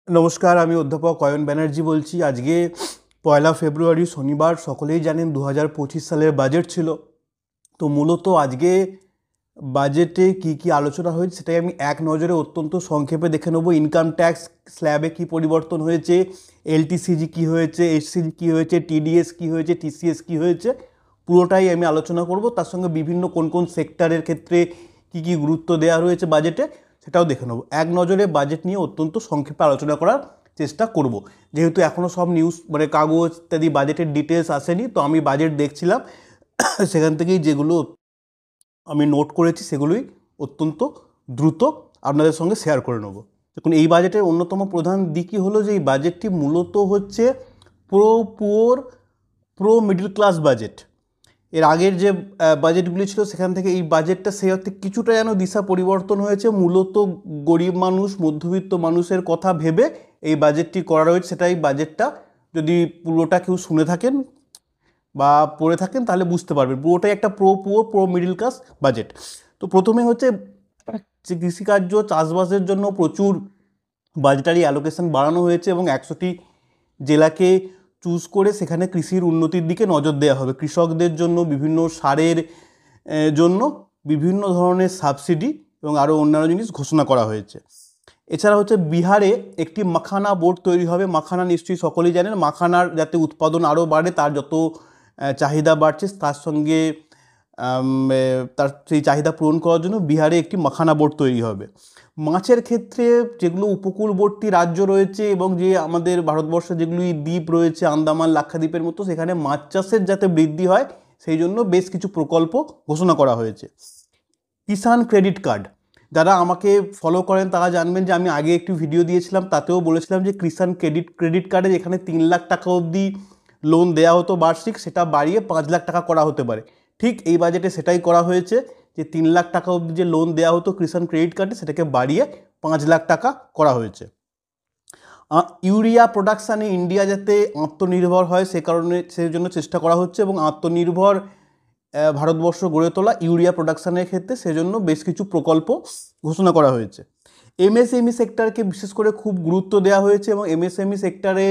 নমস্কার, আমি অধ্যাপক অয়ন ব্যানার্জি বলছি। আজকে 1 ফেব্রুয়ারি শনিবার। সকলেই জানেন 2025 সালের বাজেট ছিল। তো মূলত আজকে বাজেটে কি কি আলোচনা হয়েছে সেটাই আমি এক নজরে অত্যন্ত সংক্ষেপে দেখে নেব। ইনকাম ট্যাক্স স্ল্যাবে কি পরিবর্তন হয়েছে, এলটিসিজি কি হয়েছে, এসসিজি কি হয়েছে, টিডিএস কি হয়েছে, টিসিএস কি হয়েছে, পুরোটাই আমি আলোচনা করব। তার সঙ্গে বিভিন্ন কোন কোন সেক্টরের ক্ষেত্রে কি কি গুরুত্ব দেওয়া রয়েছে বাজেটে সেটাও দেখে নেব। এক নজরে বাজেট নিয়ে অত্যন্ত সংক্ষেপে আলোচনা করার চেষ্টা করব। যেহেতু এখনও সব নিউজ কাগজ ইত্যাদি বাজেটের ডিটেলস আসেনি, তো আমি বাজেট দেখছিলাম, সেখান থেকেই যেগুলো আমি নোট করেছি সেগুলোই অত্যন্ত দ্রুত আপনাদের সঙ্গে শেয়ার করে নেব। দেখুন, এই বাজেটের অন্যতম প্রধান দিকই হলো যে এই বাজেটটি মূলত হচ্ছে pro poor pro middle class budget. এর আগের যে বাজেটগুলি ছিল সেখান থেকে এই বাজেটটা সেই অর্থে কিছুটা যেন দিশা পরিবর্তন হয়েছে। মূলত গরিব মানুষ, মধ্যবিত্ত মানুষের কথা ভেবে এই বাজেটটি করা রয়েছে। সেটাই বাজেটটা যদি পুরোটা কেউ শুনে থাকেন বা পড়ে থাকেন তাহলে বুঝতে পারবেন পুরোটাই একটা pro poor pro middle class budget. তো প্রথমে হচ্ছে যে কৃষিকার্য চাষবাসের জন্য প্রচুর বাজেটারি অ্যালোকেশন বাড়ানো হয়েছে এবং 100টি জেলাকে চুজ করে সেখানে কৃষির উন্নতির দিকে নজর দেওয়া হবে। কৃষকদের জন্য বিভিন্ন সারের জন্য বিভিন্ন ধরনের সাবসিডি এবং আরও অন্যান্য জিনিস ঘোষণা করা হয়েছে। এছাড়া হচ্ছে বিহারে একটি মাখানা বোর্ড তৈরি হবে। মাখানা নিশ্চয়ই সকলেই জানেন। মাখানার যাতে উৎপাদন আরও বাড়ে, তার যত চাহিদা বাড়ছে তার সঙ্গে তার সেই চাহিদা পূরণ করার জন্য বিহারে একটি মাখানা বোর্ড তৈরি হবে। মাছের ক্ষেত্রে যেগুলো উপকূলবর্তী রাজ্য রয়েছে এবং যে আমাদের ভারতবর্ষে যেগুলি দ্বীপ রয়েছে, আন্দামান লাক্ষাদ্বীপের মতো, সেখানে মাছ চাষের যাতে বৃদ্ধি হয় সেই জন্য বেশ কিছু প্রকল্প ঘোষণা করা হয়েছে। কিষাণ ক্রেডিট কার্ড, যারা আমাকে ফলো করেন তারা জানবেন যে আমি আগে একটি ভিডিও দিয়েছিলাম, তাতেও বলেছিলাম যে কিষাণ ক্রেডিট কার্ডে যেখানে 3 লাখ টাকা অবধি লোন দেওয়া হতো বার্ষিক, সেটা বাড়িয়ে 5 লাখ টাকা করা হতে পারে। ঠিক এই বাজেটে সেটাই করা হয়েছে যে 3 লাখ টাকা অবধি যে লোন দেওয়া হতো কিষাণ ক্রেডিট কার্ডে সেটাকে বাড়িয়ে 5 লাখ টাকা করা হয়েছে। ইউরিয়া প্রোডাকশানে ইন্ডিয়া যাতে আত্মনির্ভর হয় সেই জন্য চেষ্টা করা হচ্ছে এবং আত্মনির্ভর ভারতবর্ষ গড়ে তোলা ইউরিয়া প্রোডাকশানের ক্ষেত্রে সেজন্য বেশ কিছু প্রকল্প ঘোষণা করা হয়েছে। এমএসএমই সেক্টরকে বিশেষ করে খুব গুরুত্ব দেওয়া হয়েছে এবং এমএসএমই সেক্টরে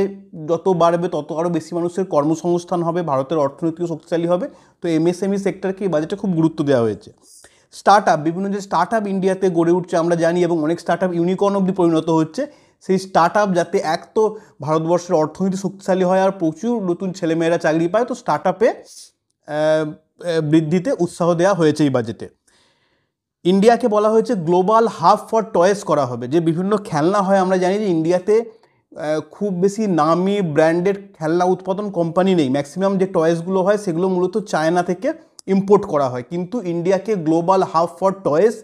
যত বাড়বে তত আরও বেশি মানুষের কর্মসংস্থান হবে, ভারতের অর্থনীতিও শক্তিশালী হবে। তো এমএসএমই সেক্টরকে এই বাজেটে খুব গুরুত্ব দেওয়া হয়েছে। স্টার্ট আপ, বিভিন্ন যে স্টার্ট আপ ইন্ডিয়াতে গড়ে উঠছে আমরা জানি এবং অনেক স্টার্ট আপ ইউনিকর্ন অবধি পরিণত হচ্ছে। সেই স্টার্ট আপ যাতে এক তো ভারতবর্ষের অর্থনীতি শক্তিশালী হয় আর প্রচুর নতুন ছেলেমেয়েরা চাকরি পায়, তো স্টার্ট আপে বৃদ্ধিতে উৎসাহ দেওয়া হয়েছে এই বাজেটে। ইন্ডিয়াকে বলা হয়েছে গ্লোবাল হাব ফর টয়েস করা হবে। যে বিভিন্ন খেলনা হয়, আমরা জানি যে ইন্ডিয়াতে খুব বেশি নামি ব্র্যান্ডেড খেলনা উৎপাদন কোম্পানি নেই। ম্যাক্সিমাম যে টয়েসগুলো হয় সেগুলো মূলত চায়না থেকে ইম্পোর্ট করা হয়, কিন্তু ইন্ডিয়াকে গ্লোবাল হাব ফর টয়েস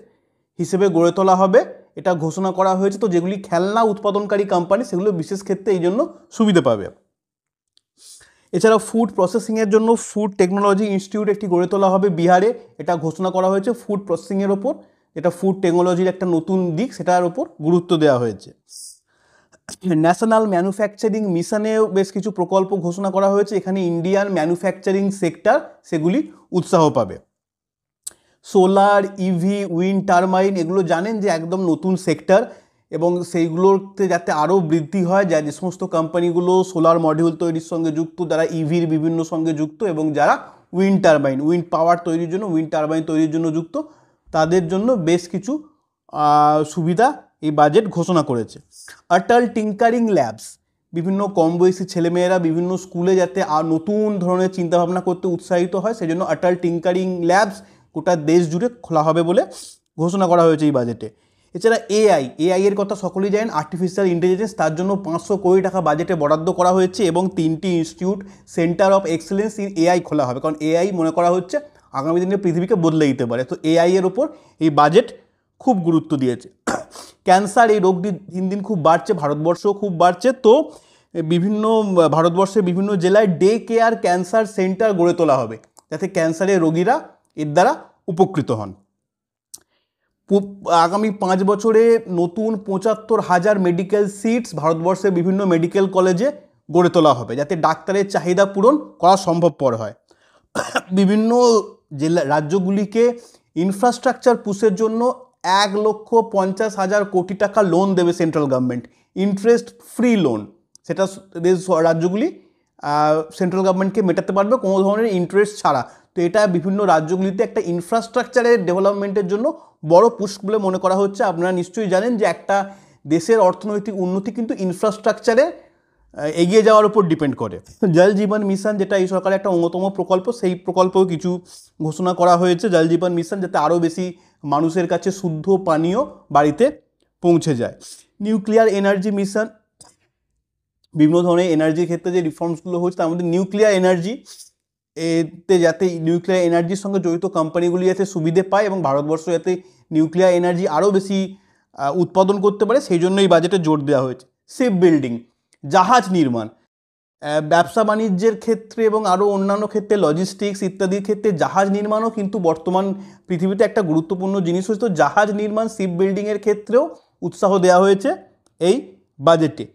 হিসেবে গড়ে তোলা হবে, এটা ঘোষণা করা হয়েছে। তো যেগুলি খেলনা উৎপাদনকারী কোম্পানি সেগুলো বিশেষ ক্ষেত্রে এই জন্য সুবিধা পাবে। এছাড়া ফুড প্রসেসিংয়ের জন্য ফুড টেকনোলজি ইনস্টিটিউট একটি গড়ে তোলা হবে বিহারে, এটা ঘোষণা করা হয়েছে ফুড প্রসেসিংয়ের ওপর। এটা ফুড টেকনোলজির একটা নতুন দিক, সেটার ওপর গুরুত্ব দেওয়া হয়েছে। ন্যাশনাল ম্যানুফ্যাকচারিং মিশনেও বেশ কিছু প্রকল্প ঘোষণা করা হয়েছে, এখানে ইন্ডিয়ান ম্যানুফ্যাকচারিং সেক্টর সেগুলি উৎসাহ পাবে। সোলার, ইভি, উইন্ড টারবাইন, এগুলো জানেন যে একদম নতুন সেক্টর এবং সেইগুলোতে যাতে আরও বৃদ্ধি হয়, যে সমস্ত কোম্পানিগুলো সোলার মডিউল তৈরির সঙ্গে যুক্ত, যারা ইভির বিভিন্ন সঙ্গে যুক্ত এবং যারা উইন্ড টারবাইন, উইন্ড পাওয়ার তৈরির জন্য, উইন্ড টারবাইন তৈরির জন্য যুক্ত, তাদের জন্য বেশ কিছু সুবিধা এই বাজেট ঘোষণা করেছে। অটল টিঙ্কারিং ল্যাবস, বিভিন্ন কম বয়সী ছেলেমেয়েরা বিভিন্ন স্কুলে যাতে আর নতুন ধরনের চিন্তাভাবনা করতে উৎসাহিত হয় সেজন্য অটল টিঙ্কারিং ল্যাবস গোটা দেশ জুড়ে খোলা হবে বলে ঘোষণা করা হয়েছে এই বাজেটে। এছাড়া এআই এর কথা সকলেই জানেন, আর্টিফিশিয়াল ইন্টেলিজেন্স, তার জন্য 500 কোটি টাকা বাজেটে বরাদ্দ করা হয়েছে এবং 3টি institute centre of excellence in AI খোলা হবে, কারণ এআই মনে করা হচ্ছে আগামী দিনে পৃথিবীকে বদলে দিতে পারে। তো এআই এর ওপর এই বাজেট খুব গুরুত্ব দিয়েছে। ক্যান্সার, এই রোগটি দিন দিন খুব বাড়ছে, ভারতবর্ষও খুব বাড়ছে। তো বিভিন্ন ভারতবর্ষের বিভিন্ন জেলায় ডে কেয়ার ক্যান্সার সেন্টার গড়ে তোলা হবে যাতে ক্যান্সারের রোগীরা এর দ্বারা উপকৃত হন। আগামী 5 বছরে নতুন 75,000 মেডিকেল সিটস ভারতবর্ষের বিভিন্ন মেডিকেল কলেজে গড়ে তোলা হবে যাতে ডাক্তারের চাহিদা পূরণ করা সম্ভবপর হয়। বিভিন্ন জেলা রাজ্যগুলিকে ইনফ্রাস্ট্রাকচার পুশের জন্য 1,50,000 কোটি টাকা লোন দেবে central government, interest free loan. সেটা রাজ্যগুলি সেন্ট্রাল গভর্নমেন্টকে মেটাতে পারবে কোনো ধরনের ইন্টারেস্ট ছাড়া। তো এটা বিভিন্ন রাজ্যগুলিতে একটা ইনফ্রাস্ট্রাকচারের ডেভেলপমেন্টের জন্য বড় পুশ বলে মনে করা হচ্ছে। আপনারা নিশ্চয়ই জানেন যে একটা দেশের অর্থনৈতিক উন্নতি কিন্তু ইনফ্রাস্ট্রাকচারে এগিয়ে যাওয়ার উপর ডিপেন্ড করে। জল জীবন মিশন, যেটা এই সরকারের একটা অন্যতম প্রকল্প, সেই প্রকল্পেও কিছু ঘোষণা করা হয়েছে। জল জীবন মিশন যাতে আরও বেশি মানুষের কাছে শুদ্ধ পানীয় বাড়িতে পৌঁছে যায়। নিউক্লিয়ার এনার্জি মিশন, বিভিন্ন ধরনের এনার্জির ক্ষেত্রে যে রিফর্মসগুলো হচ্ছে তার মধ্যে নিউক্লিয়ার এনার্জি, এতে যাতে নিউক্লিয়ার এনার্জির সঙ্গে জড়িত কোম্পানিগুলি যাতে সুবিধে পায় এবং ভারতবর্ষ যাতে নিউক্লিয়ার এনার্জি আরও বেশি উৎপাদন করতে পারে, সেই জন্য এই বাজেটে জোর দেওয়া হয়েছে। শিপ বিল্ডিং, জাহাজ নির্মাণ, ব্যবসা বাণিজ্যের ক্ষেত্রে এবং আরও অন্যান্য ক্ষেত্রে লজিস্টিক্স ইত্যাদির ক্ষেত্রে জাহাজ নির্মাণও কিন্তু বর্তমান পৃথিবীতে একটা গুরুত্বপূর্ণ জিনিস হচ্ছে। তো জাহাজ নির্মাণ, শিপ বিল্ডিংয়ের ক্ষেত্রেও উৎসাহ দেওয়া হয়েছে এই বাজেটে।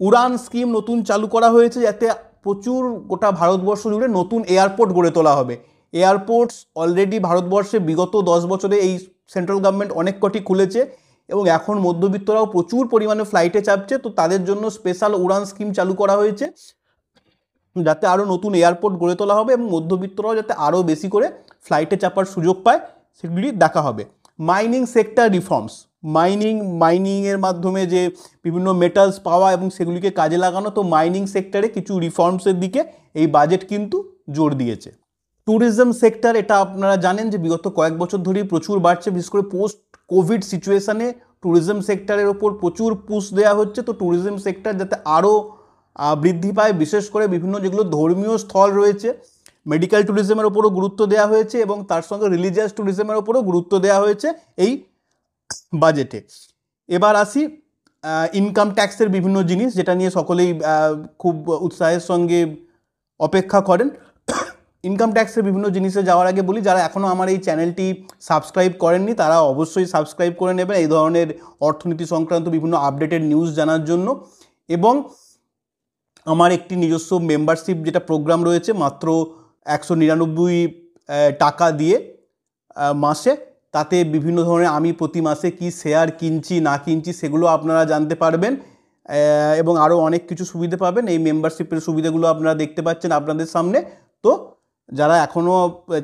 উড়ান স্কিম নতুন চালু করা হয়েছে যাতে প্রচুর গোটা ভারতবর্ষ জুড়ে নতুন এয়ারপোর্ট গড়ে তোলা হবে। এয়ারপোর্টস অলরেডি ভারতবর্ষে বিগত 10 বছরে এই সেন্ট্রাল গভর্নমেন্ট অনেক কটি খুলেছে এবং এখন মধ্যবিত্তরাও প্রচুর পরিমাণে ফ্লাইটে চাপছে। তো তাদের জন্য স্পেশাল উড়ান স্কিম চালু করা হয়েছে যাতে আরও নতুন এয়ারপোর্ট গড়ে তোলা হবে এবং মধ্যবিত্তরাও যাতে আরও বেশি করে ফ্লাইটে চাপার সুযোগ পায় সেগুলি দেখা হবে। মাইনিং সেক্টর রিফর্মস, মাইনিংয়ের মাধ্যমে যে বিভিন্ন মেটালস পাওয়া এবং সেগুলিকে কাজে লাগানো, তো মাইনিং সেক্টরে কিছু রিফর্মসের দিকে এই বাজেট কিন্তু জোর দিয়েছে। ট্যুরিজম সেক্টর, এটা আপনারা জানেন যে বিগত কয়েক বছর ধরেই প্রচুর বাড়ছে, বিশেষ করে পোস্ট কোভিড সিচুয়েশানে ট্যুরিজম সেক্টরের ওপর প্রচুর পুশ দেওয়া হচ্ছে। তো ট্যুরিজম সেক্টর যাতে আরও বৃদ্ধি পায়, বিশেষ করে বিভিন্ন যেগুলো ধর্মীয় স্থল রয়েছে, মেডিকেল ট্যুরিজমের ওপরও গুরুত্ব দেওয়া হয়েছে এবং তার সঙ্গে রিলিজিয়াস ট্যুরিজমের ওপরও গুরুত্ব দেওয়া হয়েছে এই বাজেটে। এবার আসি ইনকাম ট্যাক্সের বিভিন্ন জিনিস, যেটা নিয়ে সকলেই খুব উৎসাহের সঙ্গে অপেক্ষা করেন। ইনকাম ট্যাক্সের বিভিন্ন জিনিসে যাওয়ার আগে বলি, যারা এখনও আমার এই চ্যানেলটি সাবস্ক্রাইব করেননি তারা অবশ্যই সাবস্ক্রাইব করে নেবেন এই ধরনের অর্থনীতি সংক্রান্ত বিভিন্ন আপডেটেড নিউজ জানার জন্য। এবং আমার একটি নিজস্ব মেম্বারশিপ যেটা প্রোগ্রাম রয়েছে মাত্র 199 টাকা দিয়ে মাসে, তাতে বিভিন্ন ধরনের আমি প্রতি মাসে কি শেয়ার কিনছি না কিনছি সেগুলো আপনারা জানতে পারবেন এবং আরও অনেক কিছু সুবিধা পাবেন। এই মেম্বারশিপের সুবিধাগুলো আপনারা দেখতে পাচ্ছেন আপনাদের সামনে। তো যারা এখনও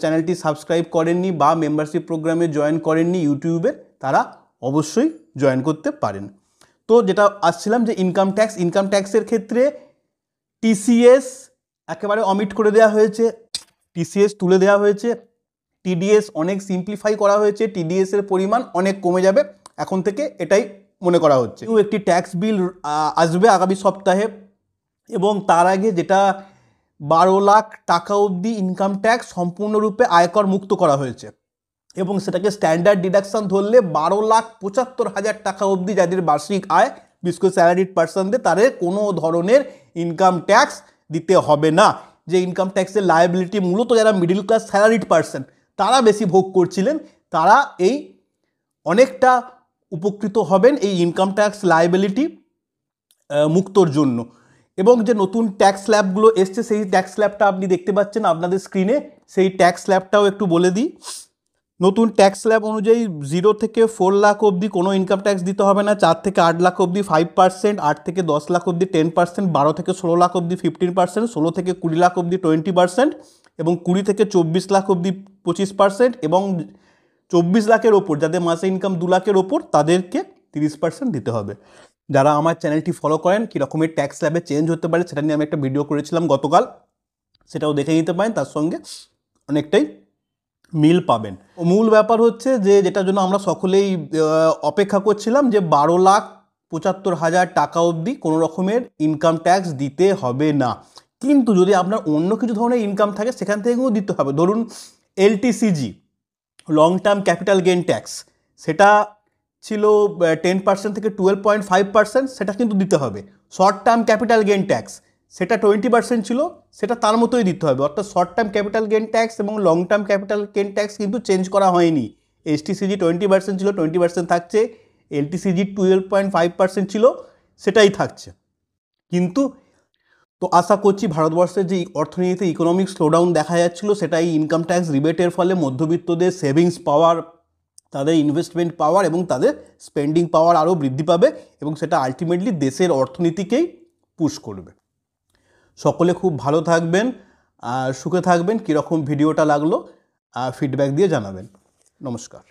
চ্যানেলটি সাবস্ক্রাইব করেননি বা মেম্বারশিপ প্রোগ্রামে জয়েন করেননি ইউটিউবের, তারা অবশ্যই জয়েন করতে পারেন। তো যেটা আসছিলাম যে ইনকাম ট্যাক্সের ক্ষেত্রে টিসিএস একেবারে অমিট করে দেওয়া হয়েছে, টিসিএস তুলে দেওয়া হয়েছে। টিডিএস অনেক সিম্পলিফাই করা হয়েছে, টিডিএসের পরিমাণ অনেক কমে যাবে এখন থেকে, এটাই মনে করা হচ্ছে। একটি ট্যাক্স বিল আসবে আগামী সপ্তাহে এবং তার আগে যেটা 12 লাখ টাকা অবধি ইনকাম ট্যাক্স সম্পূর্ণরূপে আয়কর মুক্ত করা হয়েছে এবং সেটাকে স্ট্যান্ডার্ড ডিডাকশন ধরলে 12,75,000 টাকা অবধি যাদের বার্ষিক আয়, বিশেষ করে স্যালারিড পার্সনদের, তাদের কোনো ধরনের ইনকাম ট্যাক্স দিতে হবে না। যে ইনকাম ট্যাক্সের লায়াবিলিটি মূলত যারা মিডিল ক্লাস স্যালারিড পার্সন তারা বেশি ভোগ করছিলেন, তারা এই অনেকটা উপকৃত হবেন এই ইনকাম ট্যাক্স লায়াবিলিটি মুক্তর জন্য। এবং যে নতুন ট্যাক্স স্ল্যাবগুলো এসছে সেই ট্যাক্স স্ল্যাবটা আপনি দেখতে পাচ্ছেন আপনাদের স্ক্রিনে, সেই ট্যাক্স স্ল্যাবটাও একটু বলে দিই। নতুন ট্যাক্স স্ল্যাব অনুযায়ী 0 থেকে 4 লাখ অবধি কোনো ইনকাম ট্যাক্স দিতে হবে না, 4 থেকে 8 লাখ অবধি 5%, 8 থেকে 10 লাখ অবধি 10%, 12 থেকে 16 লাখ অবধি 15%, 16 থেকে 20 লাখ অবধি 20% এবং 20 থেকে 24 লাখ অবধি 25% এবং 24 লাখের ওপর যাদের মাসে ইনকাম 2 লাখের ওপর তাদেরকে 30% দিতে হবে। যারা আমার চ্যানেলটি ফলো করেন কী রকমের ট্যাক্স স্ল্যাবে চেঞ্জ হতে পারে সেটা নিয়ে আমি একটা ভিডিও করেছিলাম গতকাল, সেটাও দেখে নিতে পারেন, তার সঙ্গে অনেকটাই মিল পাবেন। মূল ব্যাপার হচ্ছে যে যেটার জন্য আমরা সকলেই অপেক্ষা করছিলাম যে 12,75,000 টাকা অবধি কোনো রকমের ইনকাম ট্যাক্স দিতে হবে না। কিন্তু যদি আপনার অন্য কিছু ধরনের ইনকাম থাকে সেখান থেকেও দিতে হবে। ধরুন LTCG, long term capital gain tax, সেটা ছিল 10% থেকে 12.5%, সেটা কিন্তু দিতে হবে। Short term capital gain tax সেটা 20% ছিল, সেটা তার মতোই দিতে হবে। অর্থাৎ short term capital gain tax এবং long term capital gain tax কিন্তু চেঞ্জ করা হয়নি। এসটিসিজি 20% ছিল, 20% থাকছে। এলটিসিজি 12.5% ছিল, সেটাই থাকছে। কিন্তু তো আশা করছি ভারতবর্ষের যে অর্থনীতিতে ইকোনমিক স্লোডাউন দেখা যাচ্ছিল সেটা এই ইনকাম ট্যাক্স রিবেটের ফলে মধ্যবিত্তদের সেভিংস পাওয়ার তাদের ইনভেস্টমেন্ট পাওয়ার এবং তাদের স্পেন্ডিং পাওয়ার আরও বৃদ্ধি পাবে এবং সেটা আলটিমেটলি দেশের অর্থনীতিকেই পুশ করবে। সকলে খুব ভালো থাকবেন, সুখে থাকবেন। কীরকম ভিডিওটা লাগলো ফিডব্যাক দিয়ে জানাবেন। নমস্কার।